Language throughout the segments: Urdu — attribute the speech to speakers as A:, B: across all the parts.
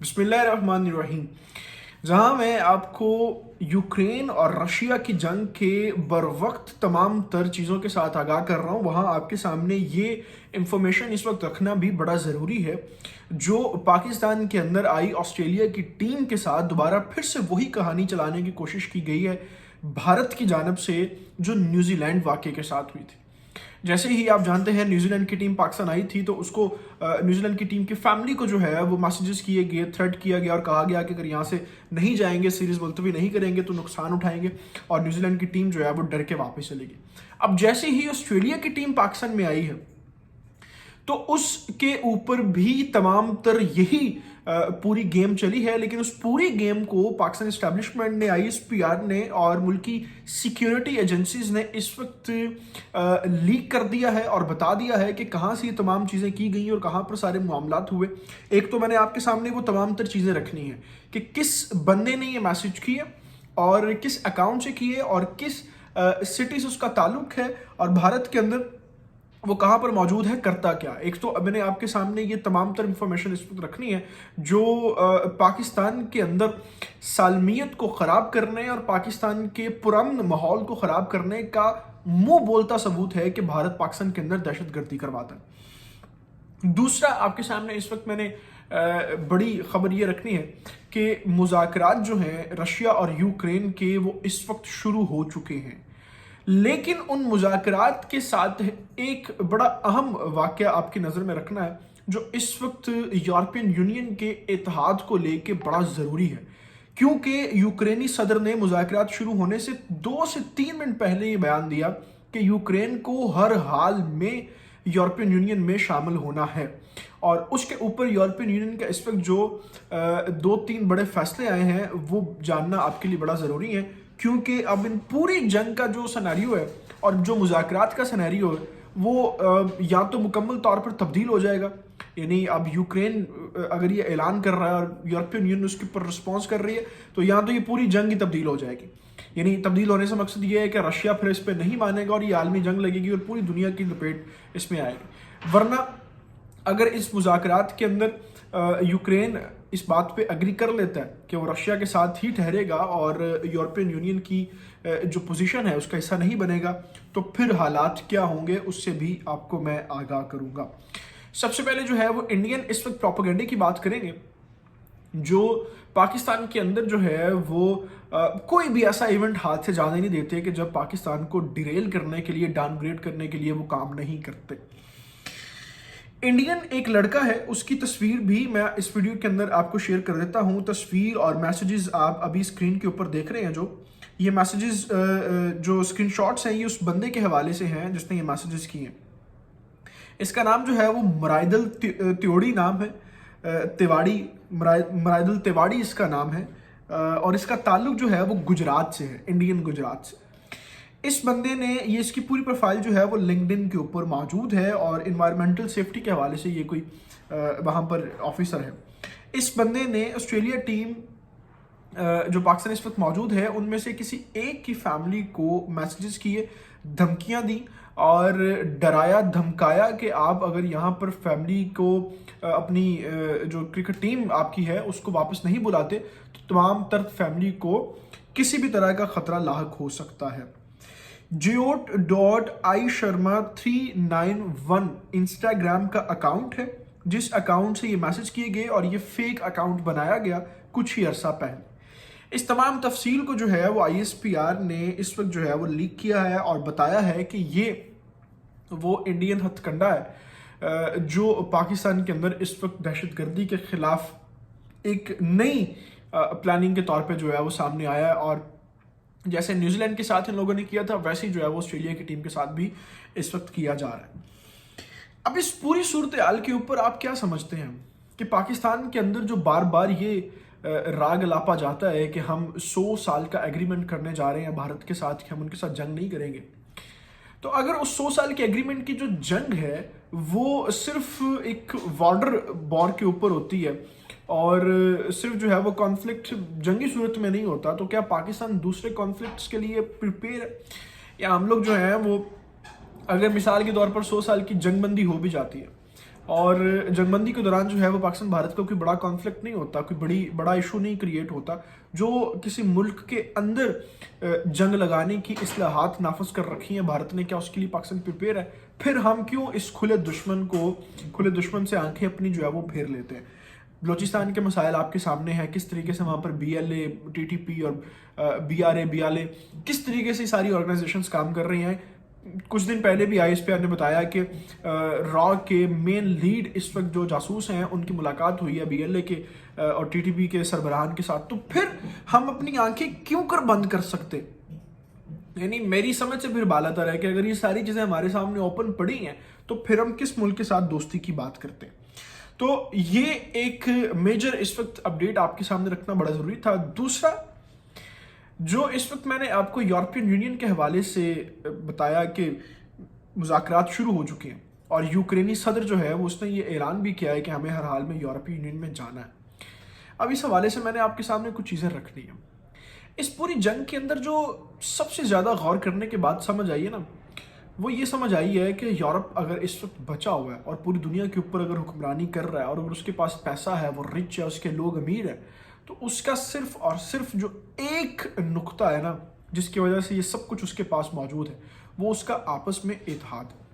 A: بسم اللہ الرحمن الرحیم. جہاں میں آپ کو یوکرین اور رشیا کی جنگ کے بروقت تمام تر چیزوں کے ساتھ آگاہ کر رہا ہوں، وہاں آپ کے سامنے یہ انفارمیشن اس وقت رکھنا بھی بڑا ضروری ہے. جو پاکستان کے اندر آئی آسٹریلیا کی ٹیم کے ساتھ دوبارہ پھر سے وہی کہانی چلانے کی کوشش کی گئی ہے بھارت کی جانب سے، جو نیوزی لینڈ واقعے کے ساتھ ہوئی تھی. جیسے ہی آپ جانتے ہیں نیوزی لینڈ کی ٹیم پاکستان آئی تھی تو اس کو نیوزی لینڈ کی ٹیم کی فیملی کو جو ہے وہ میسیجز کیے گئے، تھریٹ کیا گیا اور کہا گیا کہ اگر یہاں سے نہیں جائیں گے، سیریز ملتوی نہیں کریں گے تو نقصان اٹھائیں گے، اور نیوزی لینڈ کی ٹیم جو ہے وہ ڈر کے واپس چلے گی. اب جیسے ہی آسٹریلیا کی ٹیم پاکستان میں آئی ہے تو اس کے اوپر بھی تمام تر یہی پوری گیم چلی ہے، لیکن اس پوری گیم کو پاکستان اسٹیبلشمنٹ نے، ISPR نے اور ملکی سیکیورٹی ایجنسیز نے اس وقت لیک کر دیا ہے اور بتا دیا ہے کہ کہاں سے یہ تمام چیزیں کی گئی اور کہاں پر سارے معاملات ہوئے. ایک تو میں نے آپ کے سامنے وہ تمام تر چیزیں رکھنی ہیں کہ کس بندے نے یہ میسج کیے اور کس اکاؤنٹ سے کیے اور کس سٹی سے اس کا تعلق ہے اور بھارت کے اندر وہ کہاں پر موجود ہے، کرتا کیا. ایک تو میں نے آپ کے سامنے یہ تمام تر انفارمیشن اس وقت رکھنی ہے جو پاکستان کے اندر سالمیت کو خراب کرنے اور پاکستان کے پرامن ماحول کو خراب کرنے کا منہ بولتا ثبوت ہے کہ بھارت پاکستان کے اندر دہشت گردی کرواتا ہے. دوسرا آپ کے سامنے اس وقت میں نے بڑی خبر یہ رکھنی ہے کہ مذاکرات جو ہیں رشیا اور یوکرین کے وہ اس وقت شروع ہو چکے ہیں، لیکن ان مذاکرات کے ساتھ ایک بڑا اہم واقعہ آپ کی نظر میں رکھنا ہے جو اس وقت یورپین یونین کے اتحاد کو لے کے بڑا ضروری ہے، کیونکہ یوکرینی صدر نے مذاکرات شروع ہونے سے 2 سے 3 منٹ پہلے یہ بیان دیا کہ یوکرین کو ہر حال میں یورپین یونین میں شامل ہونا ہے. اور اس کے اوپر یورپین یونین کا اس وقت جو 2-3 بڑے فیصلے آئے ہیں وہ جاننا آپ کے لیے بڑا ضروری ہے، کیونکہ اب ان پوری جنگ کا جو سیناریو ہے اور جو مذاکرات کا سیناریو ہے وہ یا تو مکمل طور پر تبدیل ہو جائے گا، یعنی اب یوکرین اگر یہ اعلان کر رہا ہے اور یورپین یونین اس کے اوپر رسپانس کر رہی ہے تو یا تو یہ پوری جنگ ہی تبدیل ہو جائے گی. یعنی تبدیل ہونے سے مقصد یہ ہے کہ رشیا پھر اس پہ نہیں مانے گا اور یہ عالمی جنگ لگے گی اور پوری دنیا کی لپیٹ اس میں آئے گی. ورنہ اگر اس مذاکرات کے اندر یوکرین اس بات پہ اگری کر لیتا ہے کہ وہ رشیا کے ساتھ ہی ٹھہرے گا اور یورپین یونین کی جو پوزیشن ہے اس کا حصہ نہیں بنے گا تو پھر حالات کیا ہوں گے اس سے بھی آپ کو میں آگاہ کروں گا. سب سے پہلے جو ہے وہ انڈین اس وقت پروپیگنڈے کی بات کریں گے جو پاکستان کے اندر جو ہے وہ کوئی بھی ایسا ایونٹ ہاتھ سے جانے نہیں دیتے کہ جب پاکستان کو ڈیریل کرنے کے لیے، ڈاؤن گریڈ کرنے کے لیے وہ کام نہیں کرتے. انڈین ایک لڑکا ہے، اس کی تصویر بھی میں اس ویڈیو کے اندر آپ کو شیئر کر دیتا ہوں. تصویر اور میسیجز آپ ابھی اسکرین کے اوپر دیکھ رہے ہیں. جو یہ میسیجز جو اسکرین شاٹس ہیں یہ اس بندے کے حوالے سے ہیں جس نے یہ میسیجز کیے ہیں. اس کا نام جو ہے وہ مرائدل تیوڑی نام ہے، تیواڑی، مرائدل تیواڑی اس کا نام ہے، اور اس کا تعلق جو ہے وہ گجرات سے ہے، انڈین گجرات سے. اس بندے نے یہ اس کی پوری پروفائل جو ہے وہ لنکڈن کے اوپر موجود ہے اور انوائرمنٹل سیفٹی کے حوالے سے یہ کوئی وہاں پر آفیسر ہے. اس بندے نے آسٹریلیا ٹیم جو پاکستان اس وقت موجود ہے ان میں سے کسی ایک کی فیملی کو میسیجز کیے، دھمکیاں دی اور ڈرایا دھمکایا کہ آپ اگر یہاں پر فیملی کو اپنی جو کرکٹ ٹیم آپ کی ہے اس کو واپس نہیں بلاتے تو تمام تر فیملی کو کسی بھی طرح کا خطرہ لاحق ہو سکتا ہے. Jyot.isharma391 انسٹاگرام کا اکاؤنٹ ہے جس اکاؤنٹ سے یہ میسج کیے گئے اور یہ فیک اکاؤنٹ بنایا گیا کچھ ہی عرصہ پہلے. اس تمام تفصیل کو جو ہے وہ ISPR نے اس وقت جو ہے وہ لیک کیا ہے اور بتایا ہے کہ یہ وہ انڈین ہتھ کنڈا ہے جو پاکستان کے اندر اس وقت دہشت گردی کے خلاف ایک نئی پلاننگ کے طور پہ جو ہے وہ سامنے آیا ہے. اور جیسے نیوزی لینڈ کے ساتھ ان لوگوں نے کیا تھا ویسے ہی جو ہے وہ آسٹریلیا کی ٹیم کے ساتھ بھی اس وقت کیا جا رہا ہے. اب اس پوری صورتحال کے اوپر آپ کیا سمجھتے ہیں کہ پاکستان کے اندر جو بار بار یہ راگ لاپا جاتا ہے کہ ہم 100 سال کا ایگریمنٹ کرنے جا رہے ہیں بھارت کے ساتھ کہ ہم ان کے ساتھ جنگ نہیں کریں گے، تو اگر اس 100 سال کے ایگریمنٹ کی جو جنگ ہے وہ صرف ایک وارڈر بار کے اوپر ہوتی ہے اور صرف جو ہے وہ کانفلکٹ جنگی صورت میں نہیں ہوتا، تو کیا پاکستان دوسرے کانفلکٹس کے لیے پریپیئر ہے؟ یا ہم لوگ جو ہیں وہ اگر مثال کے طور پر 100 سال کی جنگ بندی ہو بھی جاتی ہے اور جنگ بندی کے دوران جو ہے وہ پاکستان بھارت کا کوئی بڑا کانفلکٹ نہیں ہوتا، کوئی بڑا ایشو نہیں کریٹ ہوتا. جو کسی ملک کے اندر جنگ لگانے کی اصلاحات نافذ کر رکھی ہیں بھارت نے، کیا اس کے لیے پاکستان پریپیئر ہے؟ پھر ہم کیوں اس کھلے دشمن سے آنکھیں اپنی جو ہے وہ پھیر لیتے ہیں؟ بلوچستان کے مسائل آپ کے سامنے ہیں، کس طریقے سے وہاں پر BLA TTP اور BRA کس طریقے سے ساری آرگنائزیشنز کام کر رہی ہیں. کچھ دن پہلے بھی ISPR نے بتایا کہ را کے مین لیڈ اس وقت جو جاسوس ہیں ان کی ملاقات ہوئی ہے BLA کے اور TTP کے سربراہان کے ساتھ. تو پھر ہم اپنی آنکھیں کیوں کر بند کر سکتے؟ یعنی میری سمجھ سے پھر بالاتر ہے کہ اگر یہ ساری چیزیں ہمارے سامنے اوپن پڑی ہیں تو پھر ہم کس ملک کے ساتھ دوستی کی بات کرتے ہیں؟ تو یہ ایک میجر اس وقت اپڈیٹ آپ کے سامنے رکھنا بڑا ضروری تھا. دوسرا جو اس وقت میں نے آپ کو یورپین یونین کے حوالے سے بتایا کہ مذاکرات شروع ہو چکے ہیں اور یوکرینی صدر جو ہے وہ اس نے یہ اعلان بھی کیا ہے کہ ہمیں ہر حال میں یورپین یونین میں جانا ہے. اب اس حوالے سے میں نے آپ کے سامنے کچھ چیزیں رکھنی ہیں. اس پوری جنگ کے اندر جو سب سے زیادہ غور کرنے کے بعد سمجھ آئی ہے نا، وہ یہ سمجھ آئی ہے کہ یورپ اگر اس وقت بچا ہوا ہے اور پوری دنیا کے اوپر اگر حکمرانی کر رہا ہے اور اگر اس کے پاس پیسہ ہے، وہ رچ ہے، اس کے لوگ امیر ہیں، تو اس کا صرف اور صرف جو ایک نقطہ ہے نا جس کی وجہ سے یہ سب کچھ اس کے پاس موجود ہے، وہ اس کا آپس میں اتحاد ہے،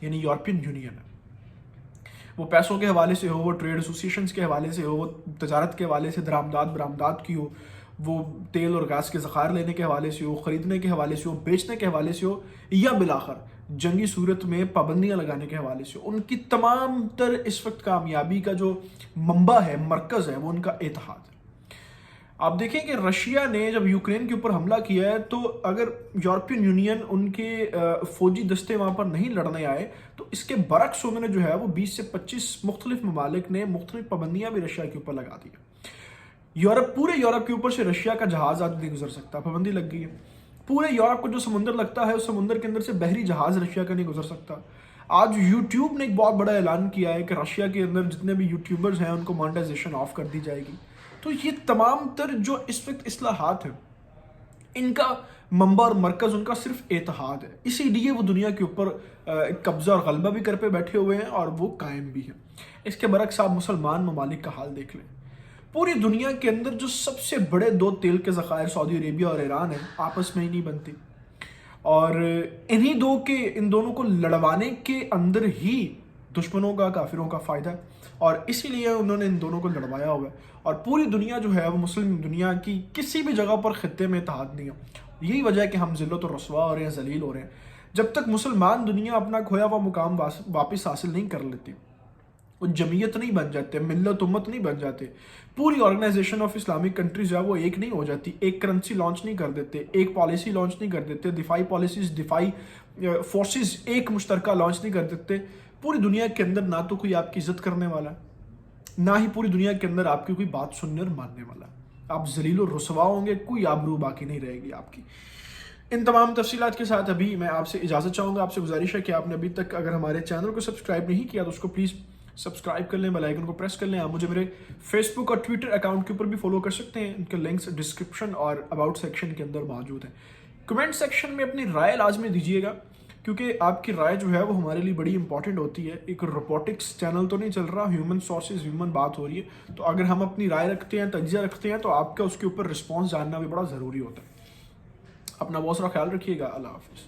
A: یعنی یورپین یونین ہے. وہ پیسوں کے حوالے سے ہو، وہ ٹریڈ ایسوسیشنز کے حوالے سے ہو، وہ تجارت کے حوالے سے درآمدات برآمدات کی ہو، وہ تیل اور گیس کے ذخائر لینے کے حوالے سے ہو، خریدنے کے حوالے سے ہو، بیچنے کے حوالے سے ہو، یا بالآخر جنگی صورت میں پابندیاں لگانے کے حوالے سے ہو، ان کی تمام تر اس وقت کامیابی کا جو منبع ہے، مرکز ہے، وہ ان کا اتحاد ہے. آپ دیکھیں کہ رشیا نے جب یوکرین کے اوپر حملہ کیا ہے تو اگر یورپین یونین ان کے فوجی دستے وہاں پر نہیں لڑنے آئے تو اس کے برعکس انہوں نے جو ہے وہ 20 سے 25 مختلف ممالک نے مختلف پابندیاں بھی رشیا کے اوپر لگا دی. پورے یورپ کے اوپر سے رشیا کا جہاز آج نہیں گزر سکتا، پابندی لگ گئی ہے. پورے یورپ کو جو سمندر لگتا ہے اس سمندر کے اندر سے بحری جہاز رشیا کا نہیں گزر سکتا. آج یوٹیوب نے ایک بہت بڑا اعلان کیا ہے کہ رشیا کے اندر جتنے بھی یوٹیوبرز ہیں ان کو مانیٹائزیشن آف کر دی جائے گی. تو یہ تمام تر جو اس وقت اصلاحات ہیں ان کا منبع اور مرکز ان کا صرف اتحاد ہے. اسی لیے وہ دنیا کے اوپر قبضہ اور غلبہ بھی کر پہ بیٹھے ہوئے ہیں اور وہ قائم بھی ہیں. اس کے برعکس آپ مسلمان ممالک کا حال دیکھ لیں. پوری دنیا کے اندر جو سب سے بڑے دو تیل کے ذخائر سعودی عربیہ اور ایران ہیں، آپس میں ہی نہیں بنتی، اور ان دونوں کو لڑوانے کے اندر ہی دشمنوں کا، کافروں کا فائدہ ہے، اور اسی لیے انہوں نے ان دونوں کو لڑوایا ہوا ہے. اور پوری دنیا جو ہے وہ مسلم دنیا کی کسی بھی جگہ پر خطے میں اتحاد نہیں ہے. یہی وجہ ہے کہ ہم ذلت و رسوا ہو رہے ہیں، ذلیل ہو رہے ہیں. جب تک مسلمان دنیا اپنا کھویا ہوا مقام واپس حاصل نہیں کر لیتی، وہ جمعیت نہیں بن جاتے، ملت امت نہیں بن جاتے، پوری آرگنائزیشن آف اسلامک کنٹریز جو ہے وہ ایک نہیں ہو جاتی، ایک کرنسی لانچ نہیں کر دیتے، ایک پالیسی لانچ نہیں کر دیتے، دفاعی پالیسیز، دفاعی فورسز ایک مشترکہ لانچ نہیں کر دیتے، پوری دنیا کے اندر نہ تو کوئی آپ کی عزت کرنے والا ہے، نہ ہی پوری دنیا کے اندر آپ کی کوئی بات سننے اور ماننے والا ہے. آپ ذلیل و رسوا ہوں گے، کوئی آبرو باقی نہیں رہے گی آپ کی. ان تمام تفصیلات کے ساتھ ابھی میں آپ سے اجازت چاہوں گا. آپ سے گزارش ہے کہ آپ نے ابھی تک اگر ہمارے چینل کو سبسکرائب نہیں کیا تو اس کو پلیز سبسکرائب کر لیں، بیل آئیکن کو پریس کر لیں. آپ مجھے میرے فیس بک اور ٹویٹر اکاؤنٹ کے اوپر بھی فالو کر سکتے ہیں، ان کے لنکس ڈسکرپشن اور اباؤٹ سیکشن کے اندر موجود ہیں. کمنٹ سیکشن میں اپنی رائے لازمی دیجیے گا، کیونکہ آپ کی رائے جو ہے وہ ہمارے لیے بڑی امپورٹنٹ ہوتی ہے. ایک روبوٹکس چینل تو نہیں چل رہا، ہیومن سورسز، ہیومن بات ہو رہی ہے. تو اگر ہم اپنی رائے رکھتے ہیں، تجزیہ رکھتے ہیں، تو آپ کا اس کے اوپر رسپانس جاننا بھی بڑا ضروری ہوتا ہے. اپنا بہت سارا خیال رکھیے گا. اللہ حافظ.